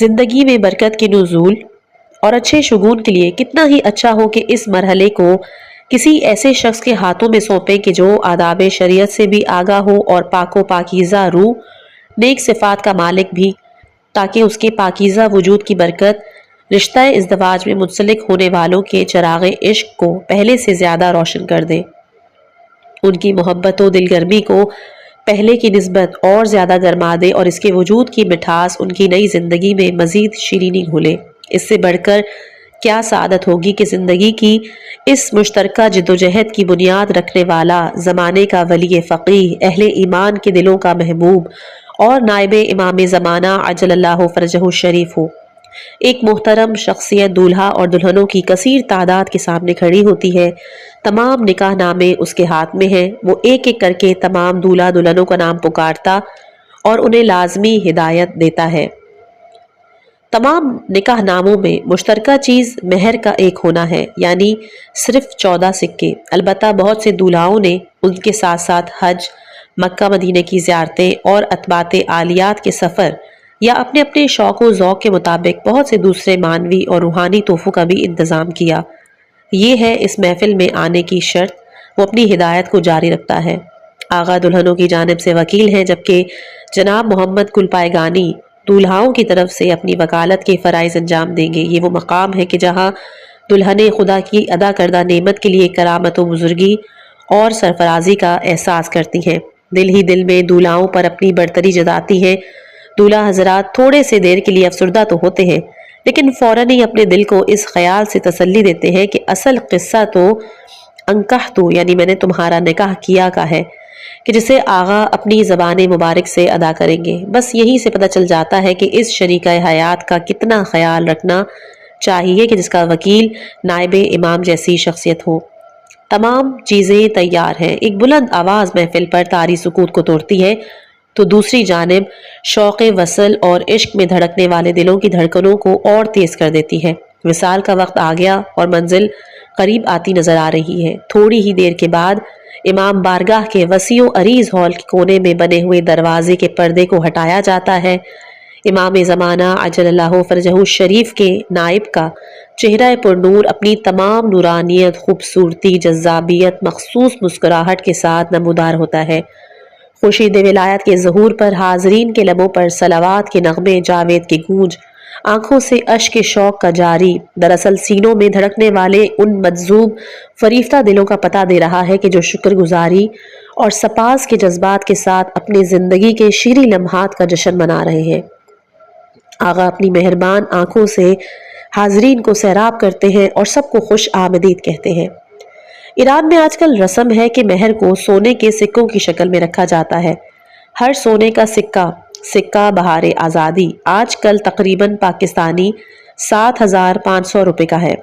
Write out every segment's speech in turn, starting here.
زندگی میں برکت کے نزول اور اچھے شگون کے لیے کتنا ہی اچھا ہو کہ اس مرحلے کو کسی ایسے شخص کے ہاتھوں میں سونپیں کہ جو آداب شریعت سے بھی آگاہ ہو اور پاک و پاکیزہ روح، نیک صفات کا مالک بھی، تاکہ اس کے پاکیزہ وجود کی برکت رشتہ ازدواج میں منسلک ہونے والوں کے چراغ عشق کو پہلے سے زیادہ روشن کر دے، ان کی محبت و دلگرمی کو پہلے کی نسبت اور زیادہ گرما دے اور اس کے وجود کی مٹھاس ان کی نئی زندگی میں مزید شیرینی گھولے۔ اس سے بڑھ کر کیا سعادت ہوگی کہ زندگی کی اس مشترکہ جدوجہد کی بنیاد رکھنے والا، زمانے کا ولی فقیہ، اہل ایمان کے دلوں کا محبوب اور نائب امام زمانہ عجل اللہ فرجہ الشریف ہو۔ ایک محترم شخصیت دولہا اور دلہنوں کی کثیر تعداد کے سامنے کھڑی ہوتی ہے، تمام نکاح نامے اس کے ہاتھ میں ہیں، وہ ایک ایک کر کے تمام دولہا دلہنوں کا نام پکارتا اور انہیں لازمی ہدایت دیتا ہے۔ تمام نکاح ناموں میں مشترکہ چیز مہر کا ایک ہونا ہے، یعنی صرف 14 سکے۔ البتہ بہت سے دولہاؤں نے ان کے ساتھ ساتھ حج، مکہ مدینہ کی زیارتیں اور اتباعت عالیات کے سفر یا اپنے اپنے شوق و ذوق کے مطابق بہت سے دوسرے معنوی اور روحانی تحفوں کا بھی انتظام کیا۔ یہ ہے اس محفل میں آنے کی شرط، وہ اپنی ہدایت کو جاری رکھتا ہے۔ آغا دلہنوں کی جانب سے وکیل ہیں، جبکہ جناب محمد کلپائیگانی دولہاؤں کی طرف سے اپنی وکالت کے فرائض انجام دیں گے۔ یہ وہ مقام ہے کہ جہاں دلہنیں خدا کی ادا کردہ نعمت کے لیے کرامت و بزرگی اور سرفرازی کا احساس کرتی ہیں، دل ہی دل میں دولہاؤں پر اپنی برتری جتاتی ہیں۔ دولہا حضرات تھوڑے سے دیر کے لیے افسردہ تو ہوتے ہیں، لیکن فوراً ہی اپنے دل کو اس خیال سے تسلی دیتے ہیں کہ اصل قصہ تو انکحتو یعنی میں نے تمہارا نکاح کیا کا ہے، کہ جسے آغا اپنی زبان مبارک سے ادا کریں گے۔ بس یہیں سے پتہ چل جاتا ہے کہ اس شریکہ حیات کا کتنا خیال رکھنا چاہیے کہ جس کا وکیل نائب امام جیسی شخصیت ہو۔ تمام چیزیں تیار ہیں، ایک بلند آواز محفل پر طاری سکوت کو توڑتی ہے، تو دوسری جانب شوق وصل اور عشق میں دھڑکنے والے دلوں کی دھڑکنوں کو اور تیز کر دیتی ہے۔ وصال کا وقت آ گیا اور منزل قریب آتی نظر آ رہی ہے۔ تھوڑی ہی دیر کے بعد امام بارگاہ کے وسیع و عریض ہال کے کونے میں بنے ہوئے دروازے کے پردے کو ہٹایا جاتا ہے۔ امام زمانہ عجل اللہ فرجہ الشریف کے نائب کا چہرہ پر نور اپنی تمام نورانیت، خوبصورتی، جذابیت، مخصوص مسکراہٹ کے ساتھ نمودار ہوتا ہے۔ خورشید ولایت کے ظہور پر حاضرین کے لبوں پر صلوات کے نغمے، جاوید کی گونج، آنکھوں سے اشک شوق کا جاری، دراصل سینوں میں دھڑکنے والے ان مجذوب فریفتہ دلوں کا پتہ دے رہا ہے کہ جو شکر گزاری اور سپاس کے جذبات کے ساتھ اپنی زندگی کے شیریں لمحات کا جشن منا رہے ہیں۔ آغا اپنی مہربان آنکھوں سے حاضرین کو سیراب کرتے ہیں اور سب کو خوش آمدید کہتے ہیں۔ ایران میں آج کل رسم ہے کہ مہر کو سونے کے سکوں کی شکل میں رکھا جاتا ہے۔ ہر سونے کا سکہ بہار آزادی آج کل تقریباً پاکستانی 7,500 روپے کا ہے۔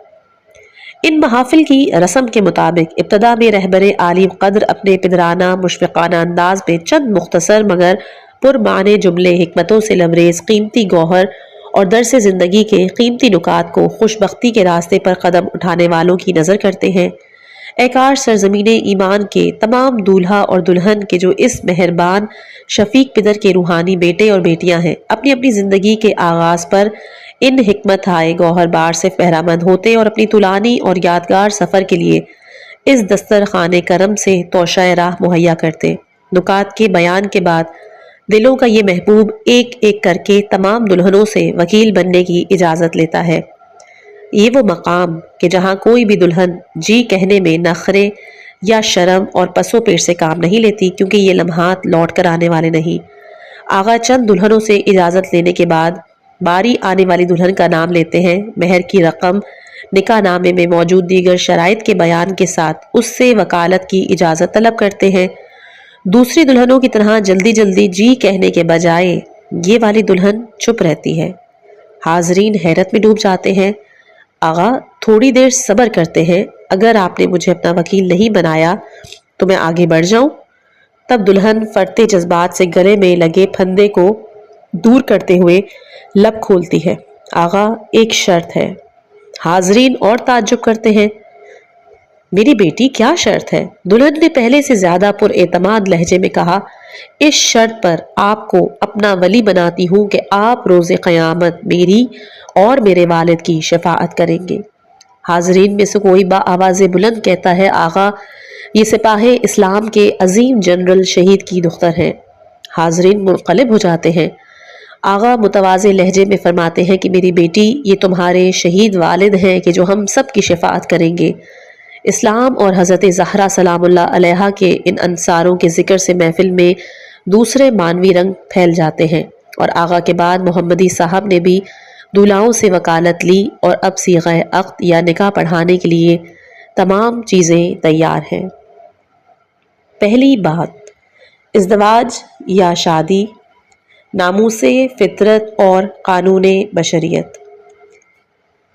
ان محافل کی رسم کے مطابق ابتدا میں رہبر عالم قدر اپنے پدرانہ مشفقانہ انداز میں چند مختصر مگر پرمعنی جملے، حکمتوں سے لبریز قیمتی گوہر اور درس زندگی کے قیمتی نکات کو خوش بختی کے راستے پر قدم اٹھانے والوں کی نظر کرتے ہیں۔ اے کاش سرزمین ایمان کے تمام دولہا اور دلہن کے جو اس مہربان شفیق پدر کے روحانی بیٹے اور بیٹیاں ہیں، اپنی اپنی زندگی کے آغاز پر ان حکمت ہائے گوہر بار سے بہرامند ہوتے اور اپنی طولانی اور یادگار سفر کے لیے اس دسترخوان کرم سے توشہ راہ مہیا کرتے۔ نکات کے بیان کے بعد دلوں کا یہ محبوب ایک ایک کر کے تمام دلہنوں سے وکیل بننے کی اجازت لیتا ہے۔ یہ وہ مقام کہ جہاں کوئی بھی دلہن جی کہنے میں نخرے یا شرم اور پسو پیش سے کام نہیں لیتی، کیونکہ یہ لمحات لوٹ کر آنے والے نہیں۔ آغا چند دلہنوں سے اجازت لینے کے بعد باری آنے والی دلہن کا نام لیتے ہیں، مہر کی رقم، نکاح نامے میں موجود دیگر شرائط کے بیان کے ساتھ اس سے وکالت کی اجازت طلب کرتے ہیں۔ دوسری دلہنوں کی طرح جلدی جلدی جی کہنے کے بجائے یہ والی دلہن چپ رہتی ہے۔ حاضرین حیرت میں ڈوب جاتے ہیں۔ آغا تھوڑی دیر صبر کرتے ہیں، اگر آپ نے مجھے اپنا وکیل نہیں بنایا تو میں آگے بڑھ جاؤں؟ تب دلہن فرتے جذبات سے گلے میں لگے پھندے کو دور کرتے ہوئے لب کھولتی ہے۔ آغا ایک شرط ہے۔ حاضرین اور تعجب کرتے ہیں۔ میری بیٹی کیا شرط ہے؟ دلہن نے پہلے سے زیادہ پر اعتماد لہجے میں کہا، اس شرط پر آپ کو اپنا ولی بناتی ہوں کہ آپ روز قیامت میری اور میرے والد کی شفاعت کریں گے۔ حاضرین میں سے کوئی با آواز بلند کہتا ہے، آغا یہ سپاہ اسلام کے عظیم جنرل شہید کی دختر ہیں۔ حاضرین منقلب ہو جاتے ہیں۔ آغا متواضع لہجے میں فرماتے ہیں کہ میری بیٹی یہ تمہارے شہید والد ہیں کہ جو ہم سب کی شفاعت کریں گے۔ اسلام اور حضرت زہرا سلام اللہ علیہا کے ان انصاروں کے ذکر سے محفل میں دوسرے مانوی رنگ پھیل جاتے ہیں، اور آغا کے بعد محمدی صاحب نے بھی دولہاؤں سے وکالت لی اور اب صیغہ عقد یا نکاح پڑھانے کے لیے تمام چیزیں تیار ہیں۔ پہلی بات، ازدواج یا شادی، ناموس فطرت اور قانون بشریت۔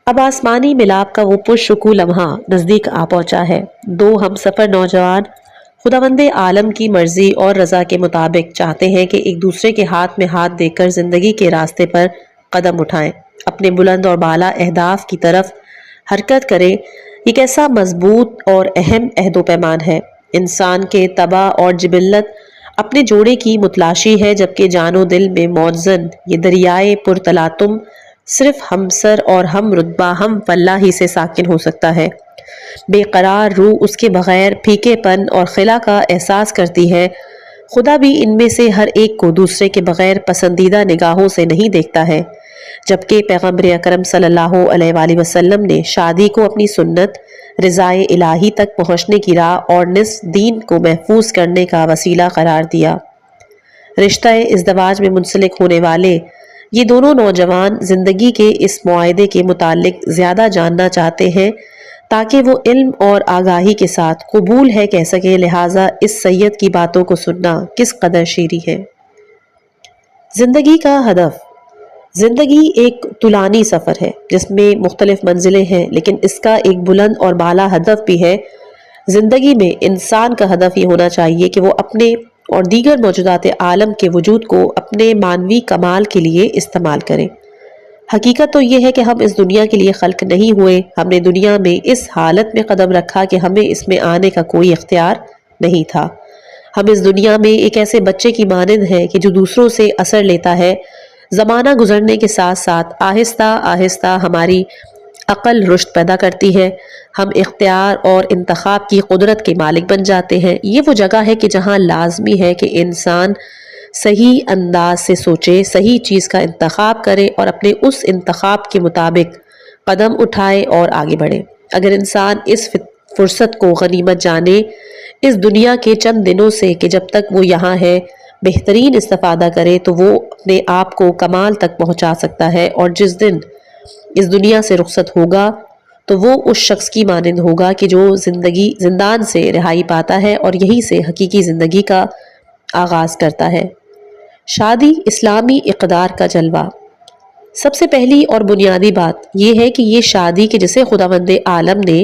اب آسمانی ملاپ کا وہ پرسکون لمحہ نزدیک آ پہنچا ہے۔ دو ہم سفر نوجوان خداوند عالم کی مرضی اور رضا کے مطابق چاہتے ہیں کہ ایک دوسرے کے ہاتھ میں ہاتھ دے کر زندگی کے راستے پر قدم اٹھائیں، اپنے بلند اور بالا اہداف کی طرف حرکت کریں۔ یہ کیسا مضبوط اور اہم عہد و پیمان ہے۔ انسان کے طبع اور جبلت اپنے جوڑے کی متلاشی ہے، جبکہ جان و دل میں موزن یہ دریائے پرتلاطم صرف ہمسر اور ہم رتبہ ہم پلہ ہی سے ساکن ہو سکتا ہے۔ بے قرار روح اس کے بغیر پھیکے پن اور خلا کا احساس کرتی ہے۔ خدا بھی ان میں سے ہر ایک کو دوسرے کے بغیر پسندیدہ نگاہوں سے نہیں دیکھتا ہے، جبکہ پیغمبر اکرم صلی اللہ علیہ وآلہ وسلم نے شادی کو اپنی سنت، رضائے الہی تک پہنچنے کی راہ اور نصف دین کو محفوظ کرنے کا وسیلہ قرار دیا۔ رشتہ ازدواج میں منسلک ہونے والے یہ دونوں نوجوان زندگی کے اس معاہدے کے متعلق زیادہ جاننا چاہتے ہیں تاکہ وہ علم اور آگاہی کے ساتھ قبول ہے کہہ سکیں، لہٰذا اس سید کی باتوں کو سننا کس قدر شیریں ہے۔ زندگی کا ہدف۔ زندگی ایک طولانی سفر ہے جس میں مختلف منزلیں ہیں، لیکن اس کا ایک بلند اور بالا ہدف بھی ہے۔ زندگی میں انسان کا ہدف یہ ہونا چاہیے کہ وہ اپنے اور دیگر موجودات عالم کے وجود کو اپنے مانوی کمال کے لیے استعمال کریں۔ حقیقت تو یہ ہے کہ ہم اس دنیا کے لیے خلق نہیں ہوئے، ہم نے دنیا میں اس حالت میں قدم رکھا کہ ہمیں اس میں آنے کا کوئی اختیار نہیں تھا۔ ہم اس دنیا میں ایک ایسے بچے کی مانند ہیں کہ جو دوسروں سے اثر لیتا ہے۔ زمانہ گزرنے کے ساتھ ساتھ آہستہ آہستہ ہماری عقل رشد پیدا کرتی ہے، ہم اختیار اور انتخاب کی قدرت کے مالک بن جاتے ہیں۔ یہ وہ جگہ ہے کہ جہاں لازمی ہے کہ انسان صحیح انداز سے سوچے، صحیح چیز کا انتخاب کرے اور اپنے اس انتخاب کے مطابق قدم اٹھائے اور آگے بڑھے۔ اگر انسان اس فرصت کو غنیمت جانے، اس دنیا کے چند دنوں سے کہ جب تک وہ یہاں ہے بہترین استفادہ کرے، تو وہ اپنے آپ کو کمال تک پہنچا سکتا ہے، اور جس دن اس دنیا سے رخصت ہوگا تو وہ اس شخص کی مانند ہوگا کہ جو زندان سے رہائی پاتا ہے اور یہیں سے حقیقی زندگی کا آغاز کرتا ہے۔ شادی اسلامی اقدار کا جلوہ۔ سب سے پہلی اور بنیادی بات یہ ہے کہ یہ شادی کہ جسے خداوند عالم نے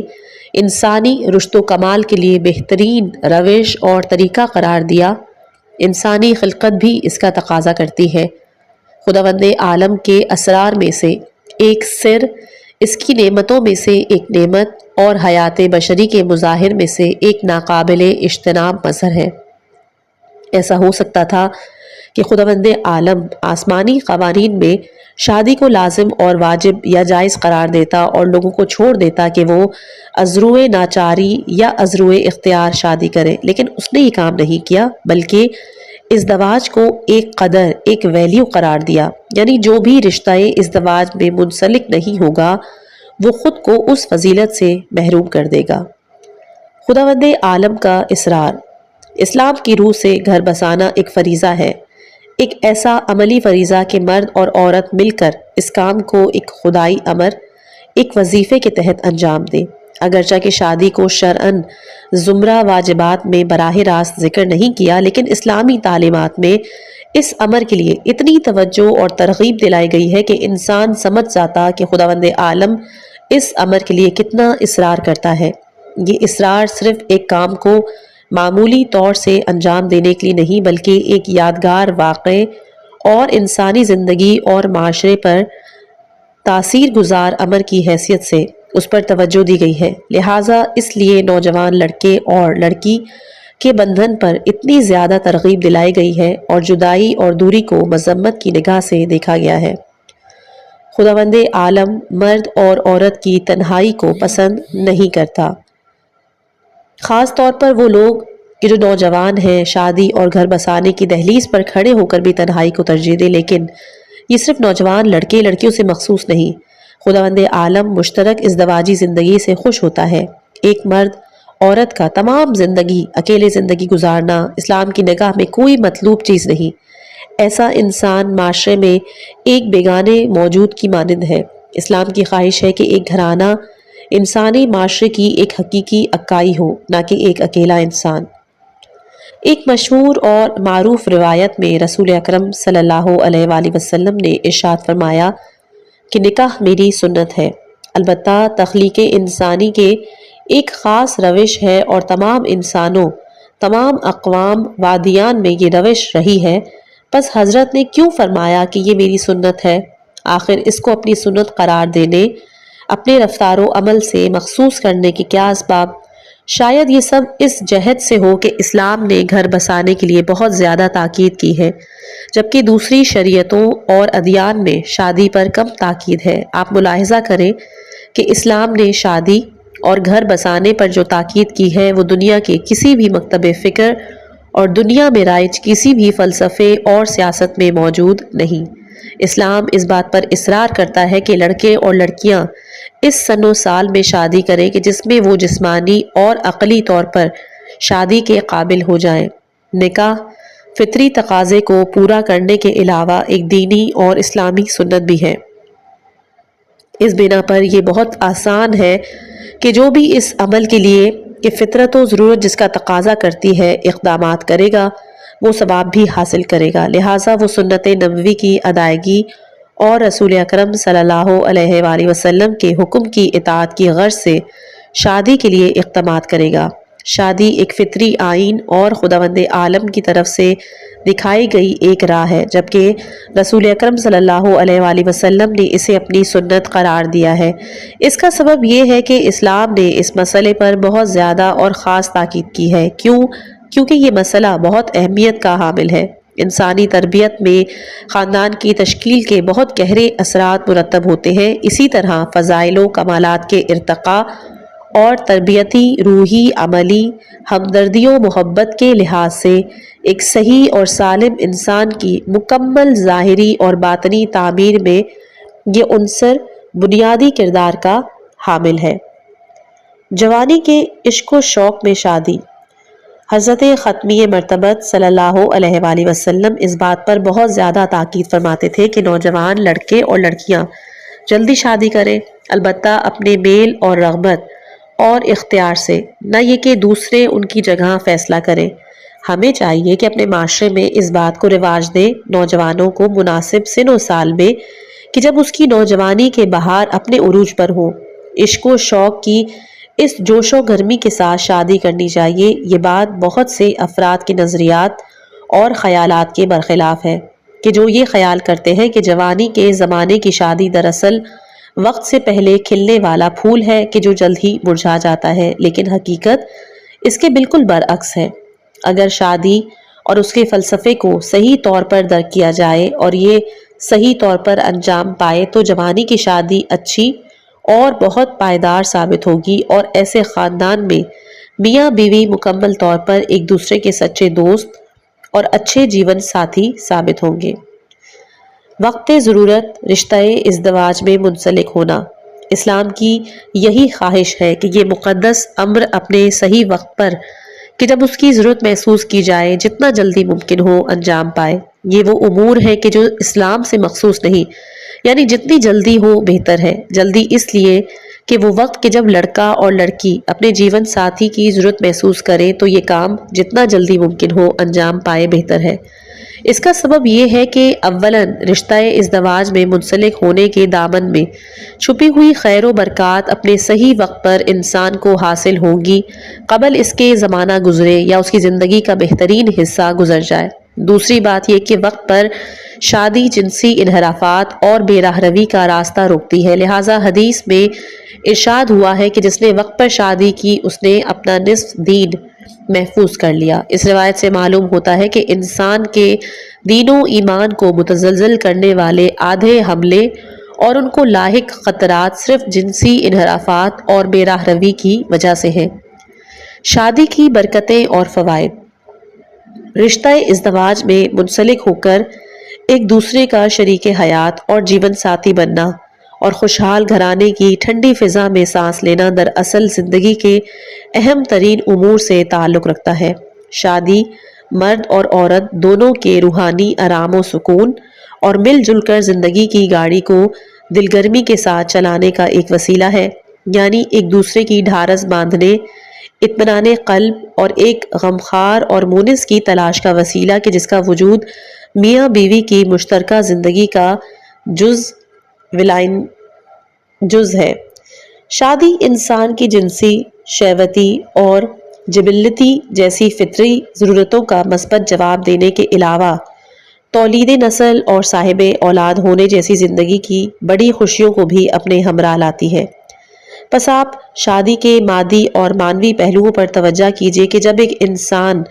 انسانی رشد و کمال کے لیے بہترین روش اور طریقہ قرار دیا، انسانی خلقت بھی اس کا تقاضا کرتی ہے۔ خداوند عالم کے اسرار میں سے ایک سر، اس کی نعمتوں میں سے ایک نعمت اور حیات بشری کے مظاہر میں سے ایک ناقابل اجتناب مظہر ہے۔ ایسا ہو سکتا تھا کہ خداوند عالم آسمانی قوانین میں شادی کو لازم اور واجب یا جائز قرار دیتا اور لوگوں کو چھوڑ دیتا کہ وہ ازروئے ناچاری یا ازروئے اختیار شادی کریں، لیکن اس نے یہ کام نہیں کیا، بلکہ ازدواج کو ایک قدر، ایک ویلیو قرار دیا، یعنی جو بھی رشتہ ازدواج میں منسلک نہیں ہوگا وہ خود کو اس فضیلت سے محروم کر دے گا۔ خداوند عالم کا اسرار۔ اسلام کی روح سے گھر بسانا ایک فریضہ ہے، ایک ایسا عملی فریضہ کہ مرد اور عورت مل کر اس کام کو ایک خدائی امر، ایک وظیفے کے تحت انجام دیں۔ اگرچہ کہ شادی کو شرعاً زمرہ واجبات میں براہ راست ذکر نہیں کیا، لیکن اسلامی تعلیمات میں اس امر کے لیے اتنی توجہ اور ترغیب دلائی گئی ہے کہ انسان سمجھ جاتا کہ خداوند عالم اس امر کے لیے کتنا اصرار کرتا ہے۔ یہ اصرار صرف ایک کام کو معمولی طور سے انجام دینے کے لیے نہیں، بلکہ ایک یادگار واقعے اور انسانی زندگی اور معاشرے پر تاثیر گزار امر کی حیثیت سے اس پر توجہ دی گئی ہے، لہٰذا اس لیے نوجوان لڑکے اور لڑکی کے بندھن پر اتنی زیادہ ترغیب دلائی گئی ہے اور جدائی اور دوری کو مذمت کی نگاہ سے دیکھا گیا ہے۔ خداوند عالم مرد اور عورت کی تنہائی کو پسند نہیں کرتا، خاص طور پر وہ لوگ کہ جو نوجوان ہیں شادی اور گھر بسانے کی دہلیز پر کھڑے ہو کر بھی تنہائی کو ترجیح دے، لیکن یہ صرف نوجوان لڑکے لڑکیوں سے مخصوص نہیں۔ خداوند عالم مشترک ازدواجی زندگی سے خوش ہوتا ہے۔ ایک مرد عورت کا تمام زندگی اکیلے زندگی گزارنا اسلام کی نگاہ میں کوئی مطلوب چیز نہیں۔ ایسا انسان معاشرے میں ایک بیگانے موجود کی مانند ہے۔ اسلام کی خواہش ہے کہ ایک گھرانہ انسانی معاشرے کی ایک حقیقی اکائی ہو، نہ کہ ایک اکیلا انسان۔ ایک مشہور اور معروف روایت میں رسول اکرم صلی اللہ علیہ وآلہ وسلم نے ارشاد فرمایا کہ نکاح میری سنت ہے۔ البتہ تخلیق انسانی کے ایک خاص روش ہے اور تمام انسانوں، تمام اقوام و ادیان میں یہ روش رہی ہے، پس حضرت نے کیوں فرمایا کہ یہ میری سنت ہے؟ آخر اس کو اپنی سنت قرار دینے، اپنے رفتار و عمل سے مخصوص کرنے کے کیا اسباب؟ شاید یہ سب اس جہت سے ہو کہ اسلام نے گھر بسانے کے لیے بہت زیادہ تاکید کی ہے، جبکہ دوسری شریعتوں اور ادیان میں شادی پر کم تاکید ہے۔ آپ ملاحظہ کریں کہ اسلام نے شادی اور گھر بسانے پر جو تاکید کی ہے وہ دنیا کے کسی بھی مکتب فکر اور دنیا میں رائج کسی بھی فلسفے اور سیاست میں موجود نہیں۔ اسلام اس بات پر اصرار کرتا ہے کہ لڑکے اور لڑکیاں اس سن و سال میں شادی کریں کہ جس میں وہ جسمانی اور عقلی طور پر شادی کے قابل ہو جائیں۔ نکاح فطری تقاضے کو پورا کرنے کے علاوہ ایک دینی اور اسلامی سنت بھی ہے۔ اس بنا پر یہ بہت آسان ہے کہ جو بھی اس عمل کے لیے کہ فطرت و ضرورت جس کا تقاضا کرتی ہے اقدامات کرے گا، وہ ثواب بھی حاصل کرے گا۔ لہٰذا وہ سنت نبوی کی ادائیگی اور رسول اکرم صلی اللہ علیہ وآلہ وسلم کے حکم کی اطاعت کی غرض سے شادی کے لیے اقدامات کرے گا۔ شادی ایک فطری آئین اور خداوند عالم کی طرف سے دکھائی گئی ایک راہ ہے، جبکہ رسول اکرم صلی اللہ علیہ وآلہ وسلم نے اسے اپنی سنت قرار دیا ہے۔ اس کا سبب یہ ہے کہ اسلام نے اس مسئلے پر بہت زیادہ اور خاص تاکید کی ہے۔ کیونکہ یہ مسئلہ بہت اہمیت کا حامل ہے۔ انسانی تربیت میں خاندان کی تشکیل کے بہت گہرے اثرات مرتب ہوتے ہیں۔ اسی طرح فضائل و کمالات کے ارتقاء اور تربیتی، روحی، عملی، ہمدردی و محبت کے لحاظ سے ایک صحیح اور سالم انسان کی مکمل ظاہری اور باطنی تعمیر میں یہ عنصر بنیادی کردار کا حامل ہے۔ جوانی کے عشق و شوق میں شادی۔ حضرت ختمی مرتبت صلی اللہ علیہ وآلہ وسلم اس بات پر بہت زیادہ تاکید فرماتے تھے کہ نوجوان لڑکے اور لڑکیاں جلدی شادی کریں، البتہ اپنے میل اور رغبت اور اختیار سے، نہ یہ کہ دوسرے ان کی جگہ فیصلہ کریں۔ ہمیں چاہیے کہ اپنے معاشرے میں اس بات کو رواج دیں، نوجوانوں کو مناسب سن و سال میں کہ جب اس کی نوجوانی کے بہار اپنے عروج پر ہو، عشق و شوق کی اس جوش و گرمی کے ساتھ شادی کرنی چاہیے۔ یہ بات بہت سے افراد کے نظریات اور خیالات کے برخلاف ہے کہ جو یہ خیال کرتے ہیں کہ جوانی کے زمانے کی شادی دراصل وقت سے پہلے کھلنے والا پھول ہے کہ جو جلد ہی مرجھا جاتا ہے، لیکن حقیقت اس کے بالکل برعکس ہے۔ اگر شادی اور اس کے فلسفے کو صحیح طور پر درک کیا جائے اور یہ صحیح طور پر انجام پائے تو جوانی کی شادی اچھی اور بہت پائیدار ثابت ہوگی، اور ایسے خاندان میں میاں بیوی مکمل طور پر ایک دوسرے کے سچے دوست اور اچھے جیون ساتھی ثابت ہوں گے۔ وقت ضرورت رشتہ ازدواج میں منسلک ہونا۔ اسلام کی یہی خواہش ہے کہ یہ مقدس امر اپنے صحیح وقت پر کہ جب اس کی ضرورت محسوس کی جائے جتنا جلدی ممکن ہو انجام پائے۔ یہ وہ امور ہے کہ جو اسلام سے مخصوص نہیں، یعنی جتنی جلدی ہو بہتر ہے۔ جلدی اس لیے کہ وہ وقت کہ جب لڑکا اور لڑکی اپنے جیون ساتھی کی ضرورت محسوس کریں تو یہ کام جتنا جلدی ممکن ہو انجام پائے بہتر ہے۔ اس کا سبب یہ ہے کہ اولاً رشتہ ازدواج میں منسلک ہونے کے دامن میں چھپی ہوئی خیر و برکات اپنے صحیح وقت پر انسان کو حاصل ہوں گی، قبل اس کے زمانہ گزرے یا اس کی زندگی کا بہترین حصہ گزر جائے۔ دوسری بات یہ کہ وقت پر شادی جنسی انحرافات اور بے راہ روی کا راستہ روکتی ہے، لہٰذا حدیث میں ارشاد ہوا ہے کہ جس نے وقت پر شادی کی اس نے اپنا نصف دین محفوظ کر لیا۔ اس روایت سے معلوم ہوتا ہے کہ انسان کے دین و ایمان کو متزلزل کرنے والے آدھے حملے اور ان کو لاحق خطرات صرف جنسی انحرافات اور بے راہ روی کی وجہ سے ہیں۔ شادی کی برکتیں اور فوائد۔ رشتہ ازدواج میں منسلک ہو کر ایک دوسرے کا شریک حیات اور جیون ساتھی بننا اور خوشحال گھرانے کی ٹھنڈی فضا میں سانس لینا دراصل زندگی کے اہم ترین امور سے تعلق رکھتا ہے۔ شادی مرد اور عورت دونوں کے روحانی آرام و سکون اور مل جل کر زندگی کی گاڑی کو دل گرمی کے ساتھ چلانے کا ایک وسیلہ ہے، یعنی ایک دوسرے کی ڈھارس باندھنے، اطمینان قلب اور ایک غمخوار اور مونس کی تلاش کا وسیلہ کہ جس کا وجود میاں بیوی کی مشترکہ زندگی کا جز ہے۔ شادی انسان کی جنسی، شہوتی اور جبلتی جیسی فطری ضرورتوں کا مثبت جواب دینے کے علاوہ تولید نسل اور صاحب اولاد ہونے جیسی زندگی کی بڑی خوشیوں کو بھی اپنے ہمراہ لاتی ہے۔ پس آپ شادی کے مادی اور معنوی پہلوؤں پر توجہ کیجیے کہ جب ایک انسان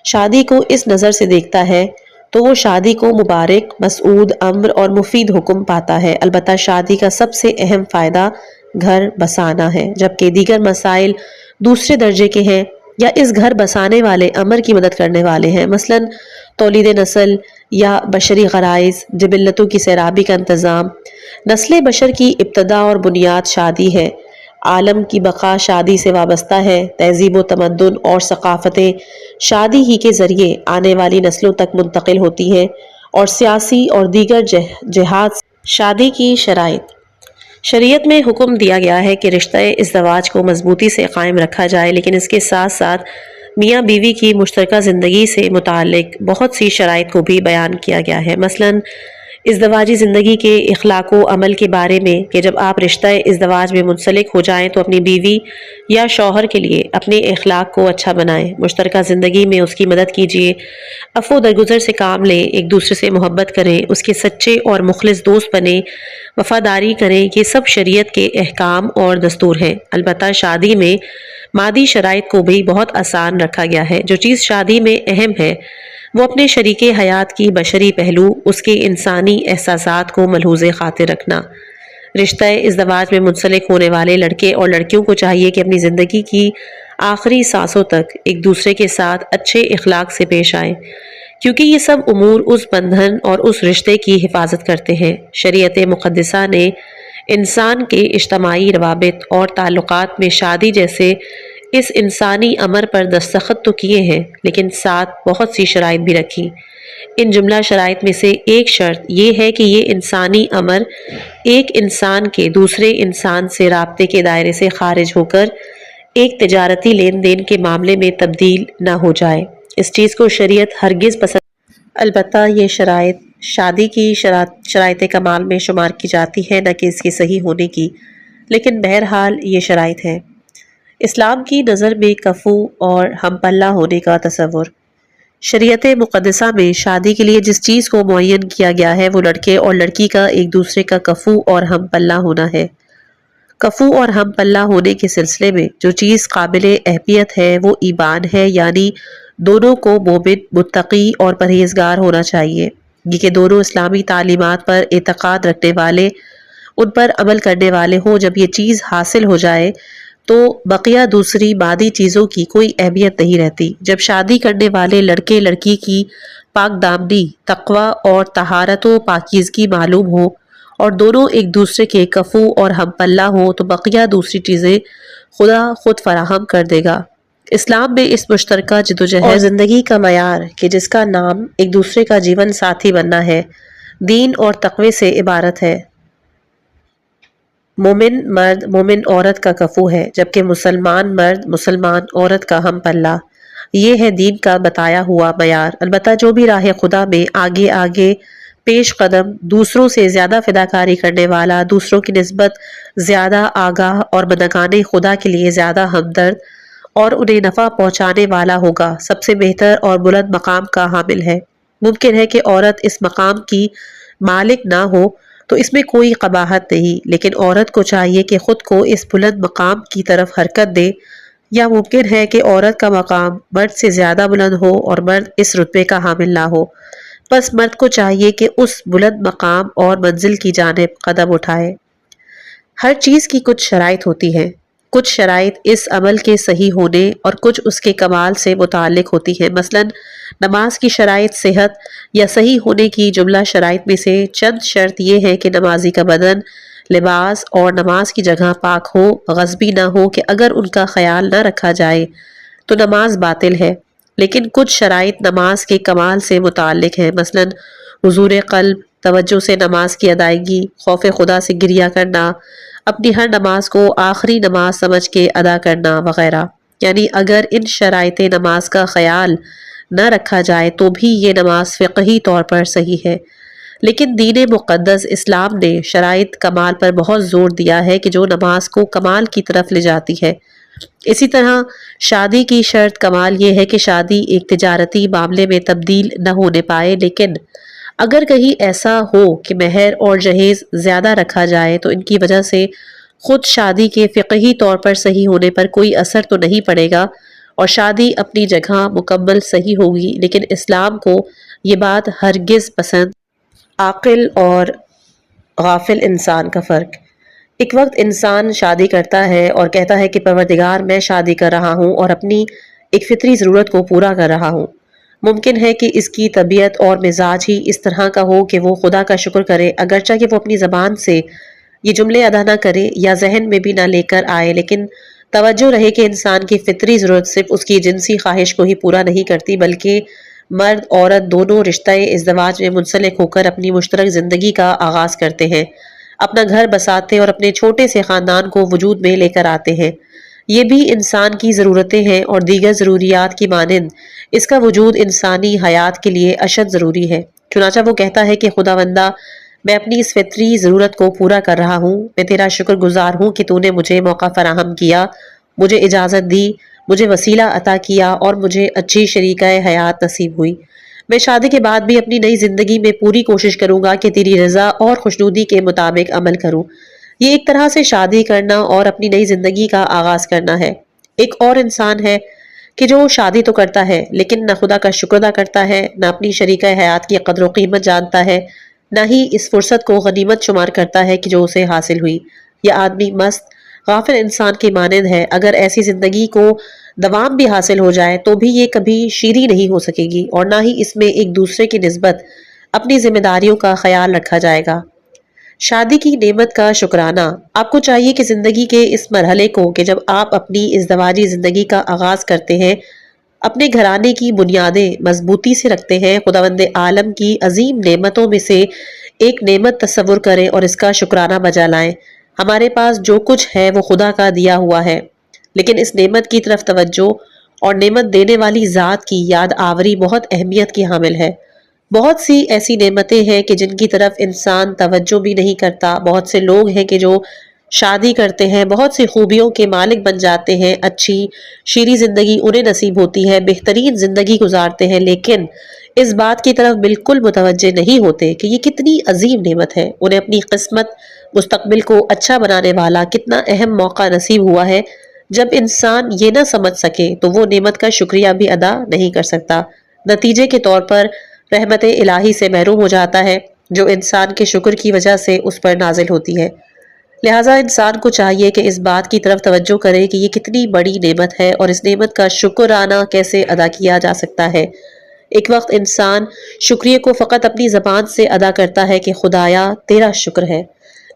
شادی کو اس نظر سے دیکھتا ہے تو وہ شادی کو مبارک، مسعود امر اور مفید حکم پاتا ہے۔ البتہ شادی کا سب سے اہم فائدہ گھر بسانا ہے، جبکہ دیگر مسائل دوسرے درجے کے ہیں یا اس گھر بسانے والے امر کی مدد کرنے والے ہیں، مثلاً تولید نسل یا بشری غرائز، جبلتوں کی سیرابی کا انتظام۔ نسل بشر کی ابتدا اور بنیاد شادی ہے، عالم کی بقا شادی سے وابستہ ہے، تہذیب و تمدن اور ثقافتیں شادی ہی کے ذریعے آنے والی نسلوں تک منتقل ہوتی ہیں، اور سیاسی اور دیگر جہات شادی کی شرائط۔ شریعت میں حکم دیا گیا ہے کہ رشتہ ازدواج کو مضبوطی سے قائم رکھا جائے، لیکن اس کے ساتھ ساتھ میاں بیوی کی مشترکہ زندگی سے متعلق بہت سی شرائط کو بھی بیان کیا گیا ہے، مثلاً ازدواجی زندگی کے اخلاق و عمل کے بارے میں کہ جب آپ رشتہ ازدواج میں منسلک ہو جائیں تو اپنی بیوی یا شوہر کے لیے اپنے اخلاق کو اچھا بنائیں، مشترکہ زندگی میں اس کی مدد کیجیے، عفو درگزر سے کام لیں، ایک دوسرے سے محبت کریں، اس کے سچے اور مخلص دوست بنیں، وفاداری کریں، یہ سب شریعت کے احکام اور دستور ہیں۔ البتہ شادی میں مادی شرائط کو بھی بہت آسان رکھا گیا ہے۔ جو چیز شادی میں اہم ہے وہ اپنے شریک حیات کی بشری پہلو، اس کے انسانی احساسات کو ملحوظ خاطر رکھنا۔ رشتہ ازدواج میں منسلک ہونے والے لڑکے اور لڑکیوں کو چاہیے کہ اپنی زندگی کی آخری سانسوں تک ایک دوسرے کے ساتھ اچھے اخلاق سے پیش آئیں، کیونکہ یہ سب امور اس بندھن اور اس رشتے کی حفاظت کرتے ہیں۔ شریعت مقدسہ نے انسان کے اجتماعی روابط اور تعلقات میں شادی جیسے اس انسانی امر پر دستخط تو کیے ہیں، لیکن ساتھ بہت سی شرائط بھی رکھی۔ ان جملہ شرائط میں سے ایک شرط یہ ہے کہ یہ انسانی امر ایک انسان کے دوسرے انسان سے رابطے کے دائرے سے خارج ہو کر ایک تجارتی لین دین کے معاملے میں تبدیل نہ ہو جائے۔ اس چیز کو شریعت ہرگز پسند، البتہ یہ شرائط شادی کی شرائط کمال میں شمار کی جاتی ہے، نہ کہ اس کے صحیح ہونے کی، لیکن بہرحال یہ شرائط ہے۔ اسلام کی نظر میں کفو اور ہم پلہ ہونے کا تصور۔ شریعت مقدسہ میں شادی کے لیے جس چیز کو معین کیا گیا ہے وہ لڑکے اور لڑکی کا ایک دوسرے کا کفو اور ہم پلہ ہونا ہے۔ کفو اور ہم پلہ ہونے کے سلسلے میں جو چیز قابل اہمیت ہے وہ ایمان ہے، یعنی دونوں کو مومن، متقی اور پرہیزگار ہونا چاہیے، یہ کہ دونوں اسلامی تعلیمات پر اعتقاد رکھنے والے، ان پر عمل کرنے والے ہوں۔ جب یہ چیز حاصل ہو جائے تو بقیہ دوسری مادی چیزوں کی کوئی اہمیت نہیں رہتی۔ جب شادی کرنے والے لڑکے لڑکی کی پاک دامنی، تقوی اور طہارت و پاکیزگی معلوم ہو اور دونوں ایک دوسرے کے کفو اور ہم پلہ ہوں تو بقیہ دوسری چیزیں خدا خود فراہم کر دے گا۔ اسلام میں اس مشترکہ جدوجہد اور زندگی کا معیار کہ جس کا نام ایک دوسرے کا جیون ساتھی بننا ہے، دین اور تقوی سے عبارت ہے۔ مومن مرد مومن عورت کا کفو ہے، جبکہ مسلمان مرد مسلمان عورت کا ہم پلہ۔ یہ ہے دین کا بتایا ہوا معیار۔ البتہ جو بھی راہ خدا میں آگے آگے پیش قدم، دوسروں سے زیادہ فداکاری کرنے والا، دوسروں کی نسبت زیادہ آگاہ اور بندگان خدا کے لیے زیادہ ہمدرد اور انہیں نفع پہنچانے والا ہوگا، سب سے بہتر اور بلند مقام کا حامل ہے۔ ممکن ہے کہ عورت اس مقام کی مالک نہ ہو تو اس میں کوئی قباحت نہیں، لیکن عورت کو چاہیے کہ خود کو اس بلند مقام کی طرف حرکت دے، یا ممکن ہے کہ عورت کا مقام مرد سے زیادہ بلند ہو اور مرد اس رتبے کا حامل نہ ہو، بس مرد کو چاہیے کہ اس بلند مقام اور منزل کی جانب قدم اٹھائے۔ ہر چیز کی کچھ شرائط ہوتی ہیں، کچھ شرائط اس عمل کے صحیح ہونے اور کچھ اس کے کمال سے متعلق ہوتی ہیں۔ مثلا نماز کی شرائط صحت یا صحیح ہونے کی جملہ شرائط میں سے چند شرط یہ ہے کہ نمازی کا بدن، لباس اور نماز کی جگہ پاک ہو، غصبی نہ ہو کہ اگر ان کا خیال نہ رکھا جائے تو نماز باطل ہے۔ لیکن کچھ شرائط نماز کے کمال سے متعلق ہیں، مثلا حضور قلب، توجہ سے نماز کی ادائیگی، خوف خدا سے گریہ کرنا، اپنی ہر نماز کو آخری نماز سمجھ کے ادا کرنا وغیرہ۔ یعنی اگر ان شرائط نماز کا خیال نہ رکھا جائے تو بھی یہ نماز فقہی طور پر صحیح ہے۔ لیکن دین مقدس اسلام نے شرائط کمال پر بہت زور دیا ہے کہ جو نماز کو کمال کی طرف لے جاتی ہے۔ اسی طرح شادی کی شرط کمال یہ ہے کہ شادی ایک تجارتی معاملے میں تبدیل نہ ہونے پائے، لیکن اگر کہیں ایسا ہو کہ مہر اور جہیز زیادہ رکھا جائے تو ان کی وجہ سے خود شادی کے فقہی طور پر صحیح ہونے پر کوئی اثر تو نہیں پڑے گا اور شادی اپنی جگہ مکمل صحیح ہوگی، لیکن اسلام کو یہ بات ہرگز پسند۔ عاقل اور غافل انسان کا فرق۔ ایک وقت انسان شادی کرتا ہے اور کہتا ہے کہ پروردگار میں شادی کر رہا ہوں اور اپنی ایک فطری ضرورت کو پورا کر رہا ہوں۔ ممکن ہے کہ اس کی طبیعت اور مزاج ہی اس طرح کا ہو کہ وہ خدا کا شکر کرے، اگرچہ کہ وہ اپنی زبان سے یہ جملے ادا نہ کرے یا ذہن میں بھی نہ لے کر آئے، لیکن توجہ رہے کہ انسان کی فطری ضرورت صرف اس کی جنسی خواہش کو ہی پورا نہیں کرتی، بلکہ مرد عورت دونوں رشتہ ازدواج میں منسلک ہو کر اپنی مشترک زندگی کا آغاز کرتے ہیں، اپنا گھر بساتے اور اپنے چھوٹے سے خاندان کو وجود میں لے کر آتے ہیں۔ یہ بھی انسان کی ضرورتیں ہیں اور دیگر ضروریات کی مانند اس کا وجود انسانی حیات کے لیے اشد ضروری ہے۔ چنانچہ وہ کہتا ہے کہ خداوندا، میں اپنی اس فطری ضرورت کو پورا کر رہا ہوں، میں تیرا شکر گزار ہوں کہ تو نے مجھے موقع فراہم کیا، مجھے اجازت دی، مجھے وسیلہ عطا کیا اور مجھے اچھی شریکہ حیات نصیب ہوئی۔ میں شادی کے بعد بھی اپنی نئی زندگی میں پوری کوشش کروں گا کہ تیری رضا اور خوشنودی کے مطابق عمل کروں۔ یہ ایک طرح سے شادی کرنا اور اپنی نئی زندگی کا آغاز کرنا ہے۔ ایک اور انسان ہے کہ جو شادی تو کرتا ہے لیکن نہ خدا کا شکر ادا کرتا ہے، نہ اپنی شریکہ حیات کی قدر و قیمت جانتا ہے، نہ ہی اس فرصت کو غنیمت شمار کرتا ہے کہ جو اسے حاصل ہوئی۔ یہ آدمی مست غافل انسان کی مانند ہے۔ اگر ایسی زندگی کو دوام بھی حاصل ہو جائے تو بھی یہ کبھی شیریں نہیں ہو سکے گی اور نہ ہی اس میں ایک دوسرے کی نسبت اپنی ذمہ داریوں کا خیال رکھا جائے گا۔ شادی کی نعمت کا شکرانہ۔ آپ کو چاہیے کہ زندگی کے اس مرحلے کو کہ جب آپ اپنی ازدواجی زندگی کا آغاز کرتے ہیں، اپنے گھرانے کی بنیادیں مضبوطی سے رکھتے ہیں، خداوند عالم کی عظیم نعمتوں میں سے ایک نعمت تصور کریں اور اس کا شکرانہ بجا لائیں۔ ہمارے پاس جو کچھ ہے وہ خدا کا دیا ہوا ہے، لیکن اس نعمت کی طرف توجہ اور نعمت دینے والی ذات کی یاد آوری بہت اہمیت کی حامل ہے۔ بہت سی ایسی نعمتیں ہیں کہ جن کی طرف انسان توجہ بھی نہیں کرتا۔ بہت سے لوگ ہیں کہ جو شادی کرتے ہیں، بہت سی خوبیوں کے مالک بن جاتے ہیں، اچھی شیریں زندگی انہیں نصیب ہوتی ہے، بہترین زندگی گزارتے ہیں، لیکن اس بات کی طرف بالکل متوجہ نہیں ہوتے کہ یہ کتنی عظیم نعمت ہے، انہیں اپنی قسمت مستقبل کو اچھا بنانے والا کتنا اہم موقع نصیب ہوا ہے۔ جب انسان یہ نہ سمجھ سکے تو وہ نعمت کا شکریہ بھی ادا نہیں کر سکتا، نتیجے کے طور پر رحمت الہی سے محروم ہو جاتا ہے جو انسان کے شکر کی وجہ سے اس پر نازل ہوتی ہے۔ لہٰذا انسان کو چاہیے کہ اس بات کی طرف توجہ کرے کہ یہ کتنی بڑی نعمت ہے اور اس نعمت کا شکرانہ کیسے ادا کیا جا سکتا ہے۔ ایک وقت انسان شکریہ کو فقط اپنی زبان سے ادا کرتا ہے کہ خدایا تیرا شکر ہے،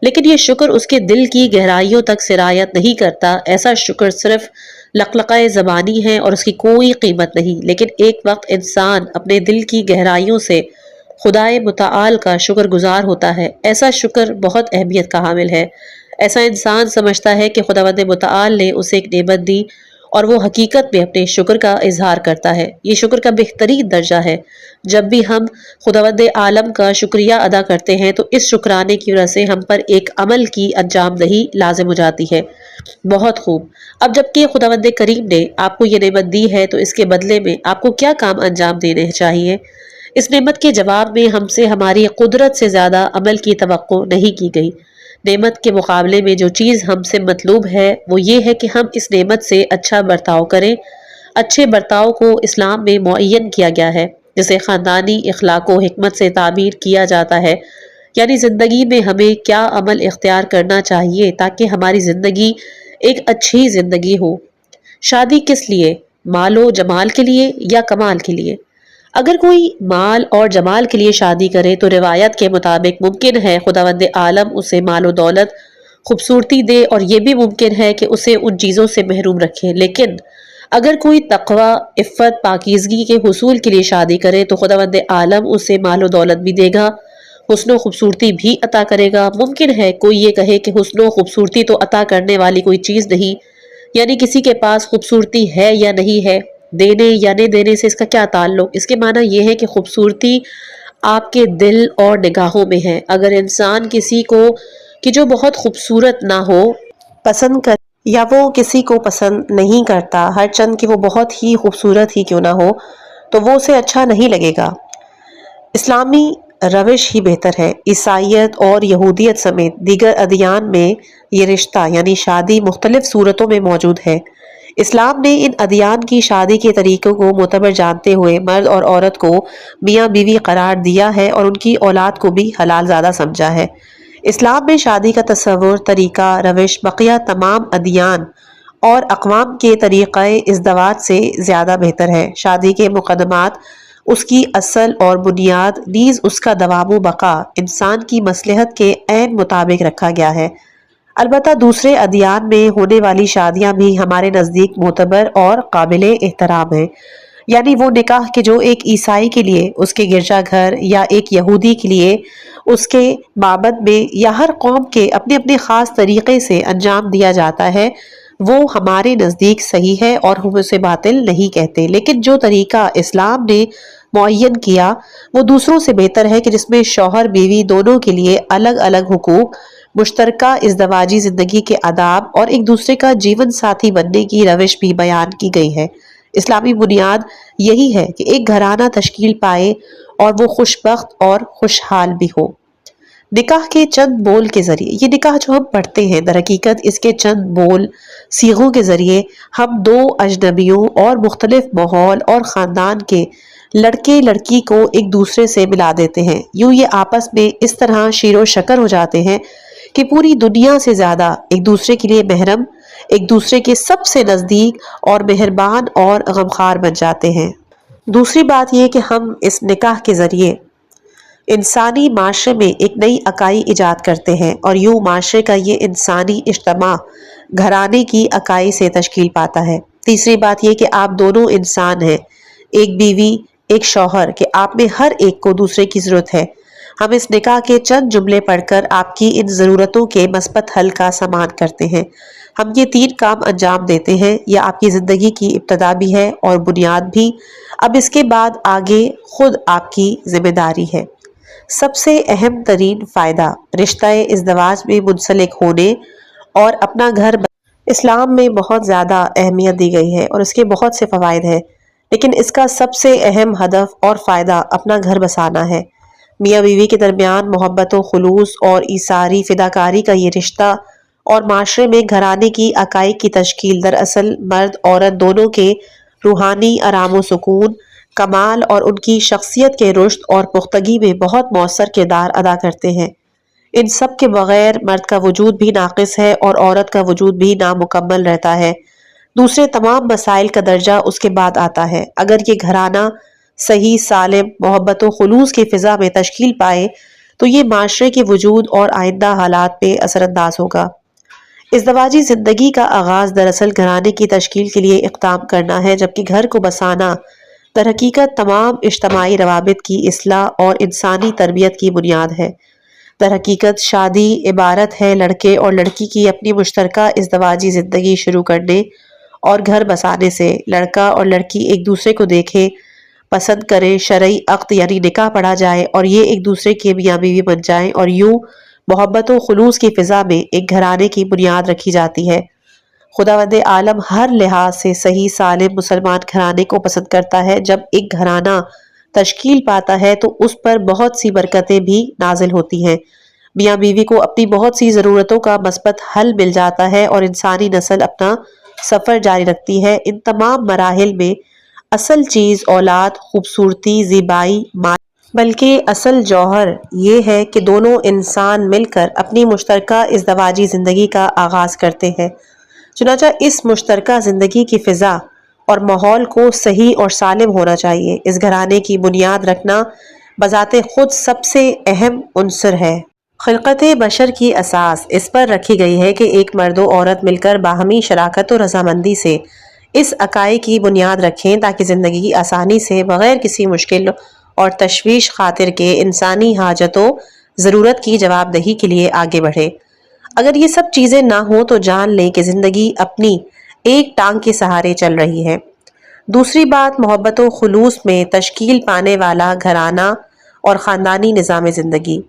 لیکن یہ شکر اس کے دل کی گہرائیوں تک سرایت نہیں کرتا۔ ایسا شکر صرف لقلقہ زبانی ہے اور اس کی کوئی قیمت نہیں، لیکن ایک وقت انسان اپنے دل کی گہرائیوں سے خدائے متعال کا شکر گزار ہوتا ہے۔ ایسا شکر بہت اہمیت کا حامل ہے۔ ایسا انسان سمجھتا ہے کہ خداوند متعال نے اسے ایک نعمت دی اور وہ حقیقت میں اپنے شکر کا اظہار کرتا ہے۔ یہ شکر کا بہترین درجہ ہے۔ جب بھی ہم خداوند عالم کا شکریہ ادا کرتے ہیں تو اس شکرانے کی وجہ سے ہم پر ایک عمل کی انجام دہی لازم ہو جاتی ہے۔ بہت خوب۔ اب جبکہ خداوند کریم نے آپ کو یہ نعمت دی ہے تو اس کے بدلے میں آپ کو کیا کام انجام دینے چاہیے؟ اس نعمت کے جواب میں ہم سے ہماری قدرت سے زیادہ عمل کی توقع نہیں کی گئی۔ نعمت کے مقابلے میں جو چیز ہم سے مطلوب ہے وہ یہ ہے کہ ہم اس نعمت سے اچھا برتاؤ کریں۔ اچھے برتاؤ کو اسلام میں معین کیا گیا ہے، جسے خاندانی اخلاق و حکمت سے تعبیر کیا جاتا ہے، یعنی زندگی میں ہمیں کیا عمل اختیار کرنا چاہیے تاکہ ہماری زندگی ایک اچھی زندگی ہو۔ شادی کس لیے؟ مال و جمال کے لیے یا کمال کے لیے؟ اگر کوئی مال اور جمال کے لیے شادی کرے تو روایت کے مطابق ممکن ہے خداوند عالم اسے مال و دولت، خوبصورتی دے، اور یہ بھی ممکن ہے کہ اسے ان چیزوں سے محروم رکھے۔ لیکن اگر کوئی تقوی، عفت، پاکیزگی کے حصول کے لیے شادی کرے تو خداوند عالم اسے مال و دولت بھی دے گا، حسن و خوبصورتی بھی عطا کرے گا۔ ممکن ہے کوئی یہ کہے کہ حسن و خوبصورتی تو عطا کرنے والی کوئی چیز نہیں، یعنی کسی کے پاس خوبصورتی ہے یا نہیں ہے، دینے یا نہیں دینے سے اس کا کیا تعلق؟ اس کے معنی یہ ہے کہ خوبصورتی آپ کے دل اور نگاہوں میں ہے۔ اگر انسان کسی کو کہ جو بہت خوبصورت نہ ہو پسند کر، یا وہ کسی کو پسند نہیں کرتا، ہر چند کہ وہ بہت ہی خوبصورت ہی کیوں نہ ہو، تو وہ اسے اچھا نہیں لگے گا۔ اسلامی روش ہی بہتر ہے۔ عیسائیت اور یہودیت سمیت دیگر ادیان میں یہ رشتہ یعنی شادی مختلف صورتوں میں موجود ہے۔ اسلام نے ان ادیان کی شادی کے طریقوں کو معتبر جانتے ہوئے مرد اور عورت کو میاں بیوی قرار دیا ہے اور ان کی اولاد کو بھی حلال زادہ سمجھا ہے۔ اسلام میں شادی کا تصور، طریقہ، روش بقیہ تمام ادیان اور اقوام کے طریقہ ازدواج سے زیادہ بہتر ہے۔ شادی کے مقدمات، اس کی اصل اور بنیاد، نیز اس کا دوام و بقا انسان کی مصلحت کے عین مطابق رکھا گیا ہے۔ البتہ دوسرے ادیان میں ہونے والی شادیاں بھی ہمارے نزدیک معتبر اور قابل احترام ہیں، یعنی وہ نکاح کہ جو ایک عیسائی کے لیے اس کے گرجا گھر یا ایک یہودی کے لیے اس کے معبد میں یا ہر قوم کے اپنے اپنے خاص طریقے سے انجام دیا جاتا ہے، وہ ہمارے نزدیک صحیح ہے اور ہم اسے باطل نہیں کہتے۔ لیکن جو طریقہ اسلام نے معین کیا وہ دوسروں سے بہتر ہے کہ جس میں شوہر بیوی دونوں کے لیے الگ الگ حقوق، مشترکہ ازدواجی زندگی کے آداب اور ایک دوسرے کا جیون ساتھی بننے کی روش بھی بیان کی گئی ہے۔ اسلامی بنیاد یہی ہے کہ ایک گھرانہ تشکیل پائے اور وہ خوش بخت اور خوشحال بھی ہو۔ نکاح کے چند بول کے ذریعے، یہ نکاح جو ہم پڑھتے ہیں در حقیقت اس کے چند بول صیغوں کے ذریعے ہم دو اجنبیوں اور مختلف ماحول اور خاندان کے لڑکے لڑکی کو ایک دوسرے سے ملا دیتے ہیں۔ یوں یہ آپس میں اس طرح شیر و شکر ہو جاتے ہیں کہ پوری دنیا سے زیادہ ایک دوسرے کے لیے محرم، ایک دوسرے کے سب سے نزدیک اور مہربان اور غمخوار بن جاتے ہیں۔ دوسری بات یہ کہ ہم اس نکاح کے ذریعے انسانی معاشرے میں ایک نئی اکائی ایجاد کرتے ہیں اور یوں معاشرے کا یہ انسانی اجتماع گھرانے کی اکائی سے تشکیل پاتا ہے۔ تیسری بات یہ کہ آپ دونوں انسان ہیں، ایک بیوی ایک شوہر، کہ آپ میں ہر ایک کو دوسرے کی ضرورت ہے۔ ہم اس نکاح کے چند جملے پڑھ کر آپ کی ان ضرورتوں کے مثبت حل کا سامان کرتے ہیں۔ ہم یہ تین کام انجام دیتے ہیں، یہ آپ کی زندگی کی ابتدا بھی ہے اور بنیاد بھی۔ اب اس کے بعد آگے خود آپ کی ذمہ داری ہے۔ سب سے اہم ترین فائدہ رشتہ ازدواج میں منسلک ہونے اور اپنا گھر اسلام میں بہت زیادہ اہمیت دی گئی ہے اور اس کے بہت سے فوائد ہیں، لیکن اس کا سب سے اہم ہدف اور فائدہ اپنا گھر بسانا ہے۔ میاں بیوی کے درمیان محبت و خلوص اور ایثاری فداکاری کا یہ رشتہ اور معاشرے میں گھرانے کی اکائی کی تشکیل دراصل مرد عورت دونوں کے روحانی آرام و سکون، کمال اور ان کی شخصیت کے رشد اور پختگی میں بہت مؤثر کردار ادا کرتے ہیں۔ ان سب کے بغیر مرد کا وجود بھی ناقص ہے اور عورت کا وجود بھی نامکمل رہتا ہے۔ دوسرے تمام مسائل کا درجہ اس کے بعد آتا ہے۔ اگر یہ گھرانہ صحیح، سالم، محبت و خلوص کی فضا میں تشکیل پائے تو یہ معاشرے کے وجود اور آئندہ حالات پہ اثر انداز ہوگا۔ ازدواجی زندگی کا آغاز دراصل گھرانے کی تشکیل کے لیے اقدام کرنا ہے، جبکہ گھر کو بسانا در حقیقت تمام اجتماعی روابط کی اصلاح اور انسانی تربیت کی بنیاد ہے۔ در حقیقت شادی عبارت ہے لڑکے اور لڑکی کی اپنی مشترکہ ازدواجی زندگی شروع کرنے اور گھر بسانے سے۔ لڑکا اور لڑکی ایک دوسرے کو دیکھیں، پسند کریں، شرعی عقد یعنی نکاح پڑھا جائے اور یہ ایک دوسرے کے میاں بیوی بن جائیں اور یوں محبت و خلوص کی فضا میں ایک گھرانے کی بنیاد رکھی جاتی ہے۔ خداوند عالم ہر لحاظ سے صحیح سالم مسلمان گھرانے کو پسند کرتا ہے۔ جب ایک گھرانہ تشکیل پاتا ہے تو اس پر بہت سی برکتیں بھی نازل ہوتی ہیں۔ میاں بیوی کو اپنی بہت سی ضرورتوں کا مثبت حل مل جاتا ہے اور انسانی نسل اپنا سفر جاری رکھتی ہے۔ ان تمام مراحل میں اصل چیز اولاد، خوبصورتی، زیبائی، بلکہ اصل جوہر یہ ہے کہ دونوں انسان مل کر اپنی مشترکہ ازدواجی زندگی کا آغاز کرتے ہیں۔ چنانچہ اس مشترکہ زندگی کی فضا اور ماحول کو صحیح اور سالم ہونا چاہیے۔ اس گھرانے کی بنیاد رکھنا بذات خود سب سے اہم عنصر ہے۔ خلقت بشر کی اساس اس پر رکھی گئی ہے کہ ایک مرد و عورت مل کر باہمی شراکت و رضامندی سے اس عقائد کی بنیاد رکھیں تاکہ زندگی آسانی سے بغیر کسی مشکل اور تشویش خاطر کے انسانی حاجت و ضرورت کی جواب دہی کے لیے آگے بڑھے۔ اگر یہ سب چیزیں نہ ہوں تو جان لیں کہ زندگی اپنی ایک ٹانگ کے سہارے چل رہی ہے۔ دوسری بات محبت و خلوص میں تشکیل پانے والا گھرانہ اور خاندانی نظام زندگی۔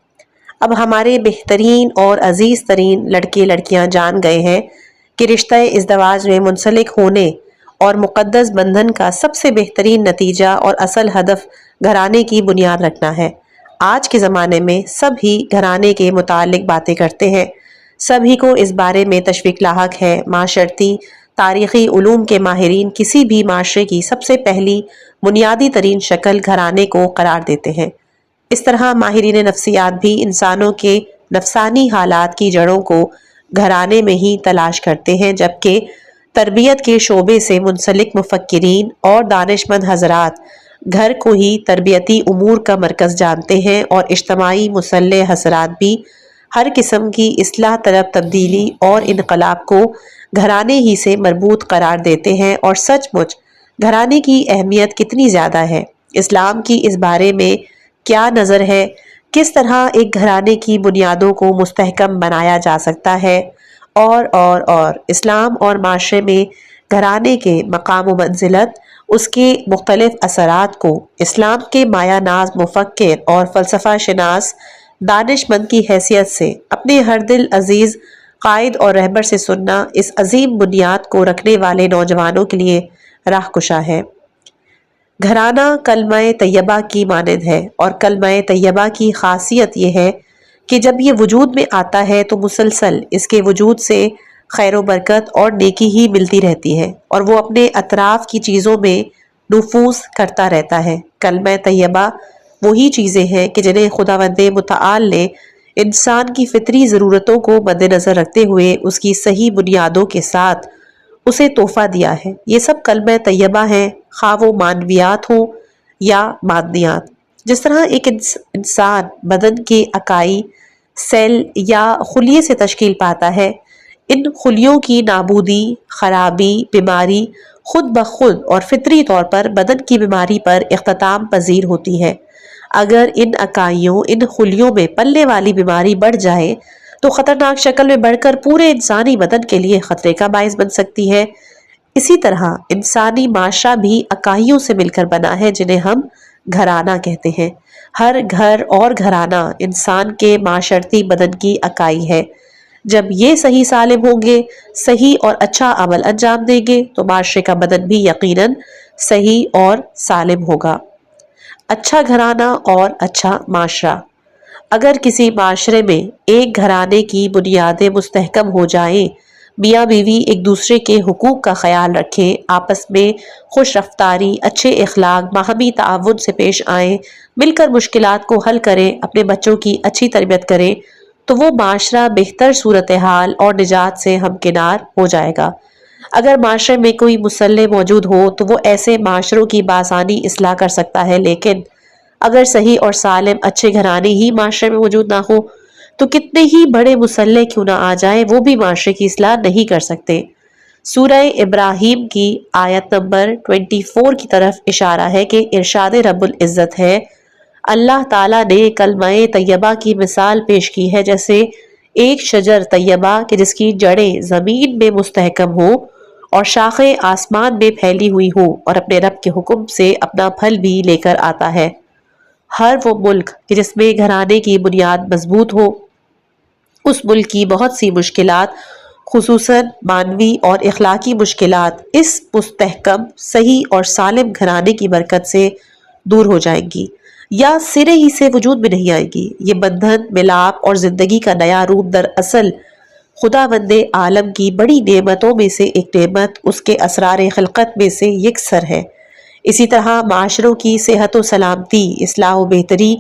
اب ہمارے بہترین اور عزیز ترین لڑکے لڑکیاں جان گئے ہیں کہ رشتہ ازدواج میں منسلک ہونے اور مقدس بندھن کا سب سے بہترین نتیجہ اور اصل ہدف گھرانے کی بنیاد رکھنا ہے۔ آج کے زمانے میں سب ہی گھرانے کے متعلق باتیں کرتے ہیں، سبھی کو اس بارے میں تشویق لاحق ہے۔ معاشرتی تاریخی علوم کے ماہرین کسی بھی معاشرے کی سب سے پہلی بنیادی ترین شکل گھرانے کو قرار دیتے ہیں۔ اس طرح ماہرین نفسیات بھی انسانوں کے نفسانی حالات کی جڑوں کو گھرانے میں ہی تلاش کرتے ہیں، جبکہ تربیت کے شعبے سے منسلک مفکرین اور دانشمند حضرات گھر کو ہی تربیتی امور کا مرکز جانتے ہیں، اور اجتماعی مسلح حضرات بھی ہر قسم کی اصلاح طلب تبدیلی اور انقلاب کو گھرانے ہی سے مربوط قرار دیتے ہیں۔ اور سچ مچ گھرانے کی اہمیت کتنی زیادہ ہے، اسلام کی اس بارے میں کیا نظر ہے، کس طرح ایک گھرانے کی بنیادوں کو مستحکم بنایا جا سکتا ہے، اور اسلام اور معاشرے میں گھرانے کے مقام و منزلت، اس کے مختلف اثرات کو اسلام کے مایہ ناز مفکر اور فلسفہ شناس دانشمند کی حیثیت سے اپنے ہر دل عزیز قائد اور رہبر سے سننا اس عظیم بنیاد کو رکھنے والے نوجوانوں کے لیے راہ کشا ہے۔ گھرانہ کلمہ طیبہ کی مانند ہے، اور کلمہ طیبہ کی خاصیت یہ ہے کہ جب یہ وجود میں آتا ہے تو مسلسل اس کے وجود سے خیر و برکت اور نیکی ہی ملتی رہتی ہے، اور وہ اپنے اطراف کی چیزوں میں نفوذ کرتا رہتا ہے۔ کلمہ طیبہ وہی چیزیں ہیں کہ جنہیں خداوند متعال نے انسان کی فطری ضرورتوں کو مد نظر رکھتے ہوئے اس کی صحیح بنیادوں کے ساتھ اسے تحفہ دیا ہے۔ یہ سب کلمہ طیبہ ہیں، خواہ وہ معنویات ہوں یا مادیات۔ جس طرح ایک انسان بدن کے اکائی، سیل یا خلیے سے تشکیل پاتا ہے، ان خلیوں کی نابودی، خرابی، بیماری خود بخود اور فطری طور پر بدن کی بیماری پر اختتام پذیر ہوتی ہے۔ اگر ان اکائیوں، ان خلیوں میں پلنے والی بیماری بڑھ جائے تو خطرناک شکل میں بڑھ کر پورے انسانی بدن کے لیے خطرے کا باعث بن سکتی ہے۔ اسی طرح انسانی معاشرہ بھی اکائیوں سے مل کر بنا ہے جنہیں ہم گھرانہ کہتے ہیں۔ ہر گھر اور گھرانہ انسان کے معاشرتی بدن کی اکائی ہے۔ جب یہ صحیح سالم ہوں گے، صحیح اور اچھا عمل انجام دیں گے تو معاشرے کا بدن بھی یقیناً صحیح اور سالم ہوگا۔ اچھا گھرانہ اور اچھا معاشرہ۔ اگر کسی معاشرے میں ایک گھرانے کی بنیادیں مستحکم ہو جائیں، میاں بیوی ایک دوسرے کے حقوق کا خیال رکھیں، آپس میں خوش رفتاری، اچھے اخلاق، باہمی تعاون سے پیش آئیں، مل کر مشکلات کو حل کریں، اپنے بچوں کی اچھی تربیت کریں، تو وہ معاشرہ بہتر صورتحال اور نجات سے ہمکنار ہو جائے گا۔ اگر معاشرے میں کوئی مسلح موجود ہو تو وہ ایسے معاشروں کی بآسانی اصلاح کر سکتا ہے، لیکن اگر صحیح اور سالم اچھے گھرانے ہی معاشرے میں موجود نہ ہو تو کتنے ہی بڑے مسلح کیوں نہ آ جائیں، وہ بھی معاشرے کی اصلاح نہیں کر سکتے۔ سورہ ابراہیم کی آیت نمبر 24 کی طرف اشارہ ہے کہ ارشاد رب العزت ہے، اللہ تعالیٰ نے کلمہ طیبہ کی مثال پیش کی ہے جیسے ایک شجر طیبہ کہ جس کی جڑیں زمین میں مستحکم ہوں اور شاخیں آسمان میں پھیلی ہوئی ہوں اور اپنے رب کے حکم سے اپنا پھل بھی لے کر آتا ہے۔ ہر وہ ملک کہ جس میں گھرانے کی بنیاد مضبوط ہو، اس ملک کی بہت سی مشکلات، خصوصاً معنوی اور اخلاقی مشکلات، اس مستحکم، صحیح اور سالم گھرانے کی برکت سے دور ہو جائیں گی یا سرے ہی سے وجود میں نہیں آئیں گی۔ یہ بندھن، ملاپ اور زندگی کا نیا روپ دراصل خداوند عالم کی بڑی نعمتوں میں سے ایک نعمت، اس کے اسرار خلقت میں سے یکسر ہے۔ اسی طرح معاشروں کی صحت و سلامتی، اصلاح و بہتری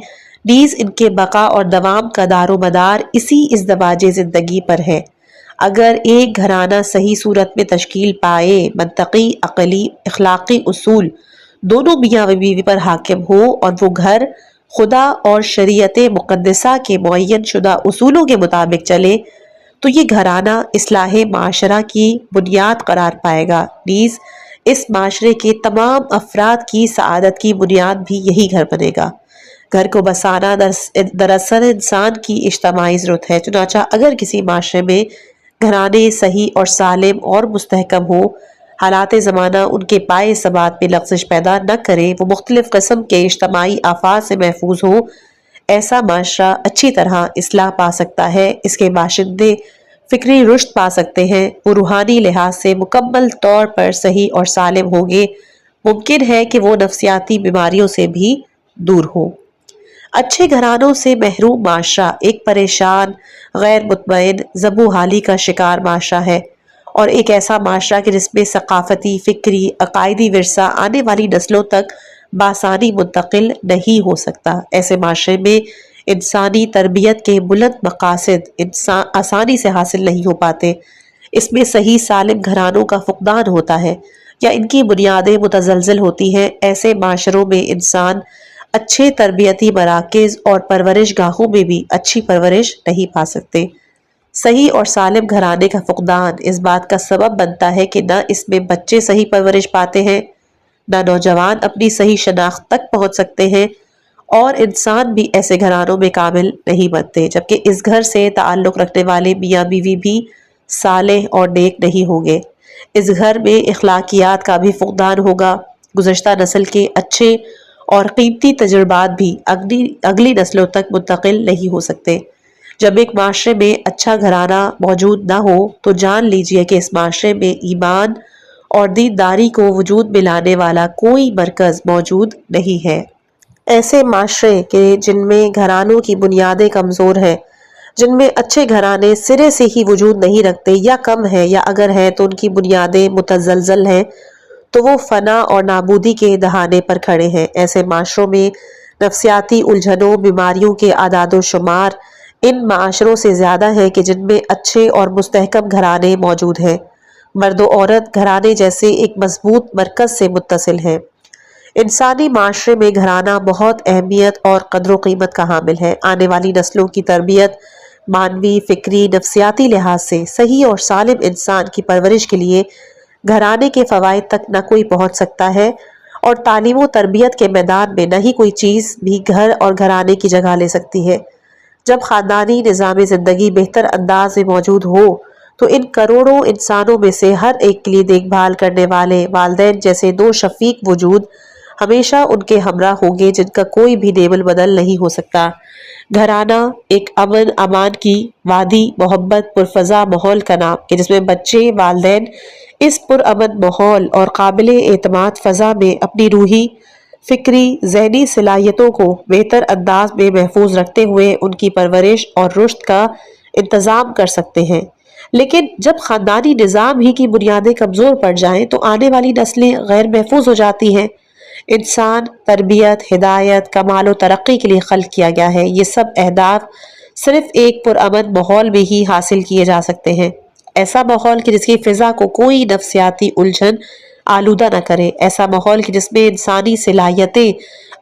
نیز ان کے بقا اور دوام کا دار و مدار اسی ازدواج زندگی پر ہے۔ اگر ایک گھرانہ صحیح صورت میں تشکیل پائے، منطقی، عقلی، اخلاقی اصول دونوں میاں و بیوی پر حاکم ہو اور وہ گھر خدا اور شریعت مقدسہ کے معین شدہ اصولوں کے مطابق چلے تو یہ گھرانہ اصلاح معاشرہ کی بنیاد قرار پائے گا۔ نیز اس معاشرے کے تمام افراد کی سعادت کی بنیاد بھی یہی گھر بنے گا۔ گھر کو بسانا دراصل انسان کی اجتماعی ضرورت ہے، چنانچہ اگر کسی معاشرے میں گھرانے صحیح اور سالم اور مستحکم ہو، حالات زمانہ ان کے پائے ثبات میں لغزش پیدا نہ کرے، وہ مختلف قسم کے اجتماعی آفات سے محفوظ ہو، ایسا معاشرہ اچھی طرح اصلاح پا سکتا ہے، اس کے باشندے فکری رشد پا سکتے ہیں، وہ روحانی لحاظ سے مکمل طور پر صحیح اور سالم ہوں گے، ممکن ہے کہ وہ نفسیاتی بیماریوں سے بھی دور ہو۔ اچھے گھرانوں سے محروم معاشرہ ایک پریشان، غیر مطمئن، زبوں حالی کا شکار معاشرہ ہے، اور ایک ایسا معاشرہ کہ جس میں ثقافتی، فکری، عقائدی ورثہ آنے والی نسلوں تک بآسانی منتقل نہیں ہو سکتا۔ ایسے معاشرے میں انسانی تربیت کے بلند مقاصد آسانی سے حاصل نہیں ہو پاتے۔ اس میں صحیح سالم گھرانوں کا فقدان ہوتا ہے یا ان کی بنیادیں متزلزل ہوتی ہیں۔ ایسے معاشروں میں انسان اچھے تربیتی مراکز اور پرورش گاہوں میں بھی اچھی پرورش نہیں پا سکتے۔ صحیح اور سالم گھرانے کا فقدان اس بات کا سبب بنتا ہے کہ نہ اس میں بچے صحیح پرورش پاتے ہیں، نہ نوجوان اپنی صحیح شناخت تک پہنچ سکتے ہیں، اور انسان بھی ایسے گھرانوں میں کامل نہیں بنتے، جبکہ اس گھر سے تعلق رکھنے والے میاں بیوی بھی صالح اور نیک نہیں ہوں گے۔ اس گھر میں اخلاقیات کا بھی فقدان ہوگا۔ گزشتہ نسل کے اچھے اور قیمتی تجربات بھی اگلی نسلوں تک منتقل نہیں ہو سکتے۔ جب ایک معاشرے میں اچھا گھرانہ موجود نہ ہو تو جان لیجئے کہ اس معاشرے میں ایمان اور دینداری کو وجود میں لانے والا کوئی مرکز موجود نہیں ہے۔ ایسے معاشرے کے جن میں گھرانوں کی بنیادیں کمزور ہیں، جن میں اچھے گھرانے سرے سے ہی وجود نہیں رکھتے یا کم ہے، یا اگر ہے تو ان کی بنیادیں متزلزل ہیں، تو وہ فنا اور نابودی کے دہانے پر کھڑے ہیں۔ ایسے معاشروں میں نفسیاتی الجھنوں، بیماریوں کے اعداد و شمار ان معاشروں سے زیادہ ہے کہ جن میں اچھے اور مستحکم گھرانے موجود ہیں۔ مرد و عورت گھرانے جیسے ایک مضبوط مرکز سے متصل ہیں۔ انسانی معاشرے میں گھرانہ بہت اہمیت اور قدر و قیمت کا حامل ہے۔ آنے والی نسلوں کی تربیت معنوی، فکری، نفسیاتی لحاظ سے صحیح اور سالم انسان کی پرورش کے لیے گھرانے کے فوائد تک نہ کوئی پہنچ سکتا ہے، اور تعلیم و تربیت کے میدان میں نہ ہی کوئی چیز بھی گھر اور گھرانے کی جگہ لے سکتی ہے۔ جب خاندانی نظام زندگی بہتر انداز میں موجود ہو تو ان کروڑوں انسانوں میں سے ہر ایک کے لیے دیکھ بھال کرنے والے والدین جیسے دو شفیق وجود ہمیشہ ان کے ہمراہ ہوں گے، جن کا کوئی بھی نیب البدل نہیں ہو سکتا۔ گھرانہ ایک امن امان کی وادی، محبت پرفضا ماحول کا نام کہ جس میں بچے، والدین اس پرامن ماحول اور قابل اعتماد فضا میں اپنی روحی، فکری، ذہنی صلاحیتوں کو بہتر انداز میں محفوظ رکھتے ہوئے ان کی پرورش اور رشد کا انتظام کر سکتے ہیں۔ لیکن جب خاندانی نظام ہی کی بنیادیں کمزور پڑ جائیں تو آنے والی نسلیں غیر محفوظ ہو جاتی ہیں۔ انسان تربیت، ہدایت، کمال و ترقی کے لیے خلق کیا گیا ہے۔ یہ سب اہداف صرف ایک پرامن ماحول میں ہی حاصل کیے جا سکتے ہیں۔ ایسا ماحول کہ جس کی فضا کو کوئی نفسیاتی الجھن آلودہ نہ کرے، ایسا ماحول کہ جس میں انسانی صلاحیتیں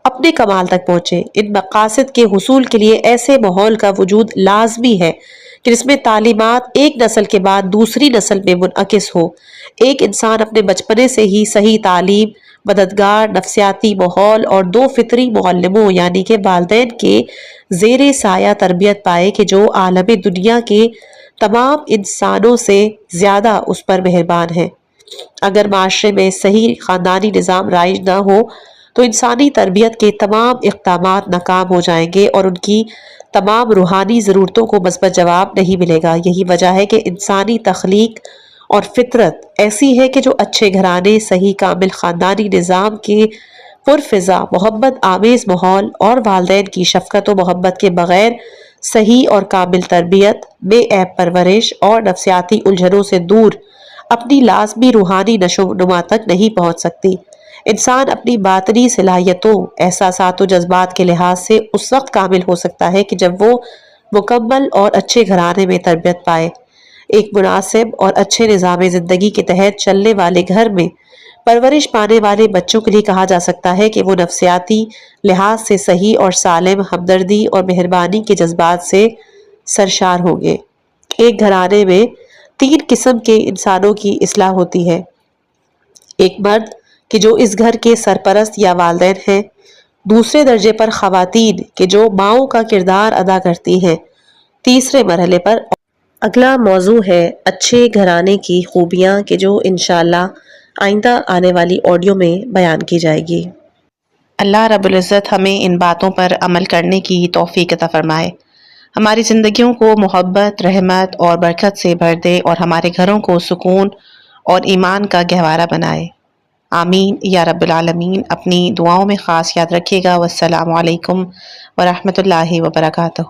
اپنے کمال تک پہنچے۔ ان مقاصد کے حصول کے لیے ایسے ماحول کا وجود لازمی ہے کہ جس میں تعلیمات ایک نسل کے بعد دوسری نسل میں منعکس ہو۔ ایک انسان اپنے بچپنے سے ہی صحیح تعلیم، مددگار نفسیاتی ماحول اور دو فطری معلموں یعنی کہ والدین کے زیر سایہ تربیت پائے کہ جو عالم دنیا کے تمام انسانوں سے زیادہ اس پر مہربان ہیں۔ اگر معاشرے میں صحیح خاندانی نظام رائج نہ ہو تو انسانی تربیت کے تمام اقدامات ناکام ہو جائیں گے اور ان کی تمام روحانی ضرورتوں کو مثبت جواب نہیں ملے گا۔ یہی وجہ ہے کہ انسانی تخلیق اور فطرت ایسی ہے کہ جو اچھے گھرانے، صحیح کامل خاندانی نظام کے پرفضا محبت آمیز ماحول اور والدین کی شفقت و محبت کے بغیر صحیح اور کامل تربیت، بے عیب پرورش اور نفسیاتی الجھنوں سے دور اپنی لازمی روحانی نشو و نما تک نہیں پہنچ سکتی۔ انسان اپنی باطنی صلاحیتوں، احساسات و جذبات کے لحاظ سے اس وقت کامل ہو سکتا ہے کہ جب وہ مکمل اور اچھے گھرانے میں تربیت پائے۔ ایک مناسب اور اچھے نظام زندگی کے تحت چلنے والے گھر میں پرورش پانے والے بچوں کے لیے کہا جا سکتا ہے کہ وہ نفسیاتی لحاظ سے صحیح اور سالم، ہمدردی اور مہربانی کے جذبات سے سرشار ہوں گے۔ ایک گھرانے میں 3 قسم کے انسانوں کی اصلاح ہوتی ہے: ایک مرد کہ جو اس گھر کے سرپرست یا والدین ہیں، دوسرے درجے پر خواتین کہ جو ماؤں کا کردار ادا کرتی ہیں، تیسرے مرحلے پر۔ اگلا موضوع ہے اچھے گھرانے کی خوبیاں کہ جو انشاءاللہ آئندہ آنے والی آڈیو میں بیان کی جائے گی۔ اللہ رب العزت ہمیں ان باتوں پر عمل کرنے کی توفیق عطا فرمائے، ہماری زندگیوں کو محبت، رحمت اور برکت سے بھر دے اور ہمارے گھروں کو سکون اور ایمان کا گہوارہ بنائے۔ آمین یا رب العالمین۔ اپنی دعاؤں میں خاص یاد رکھیے گا۔ والسلام علیکم ورحمۃ اللہ وبرکاتہ۔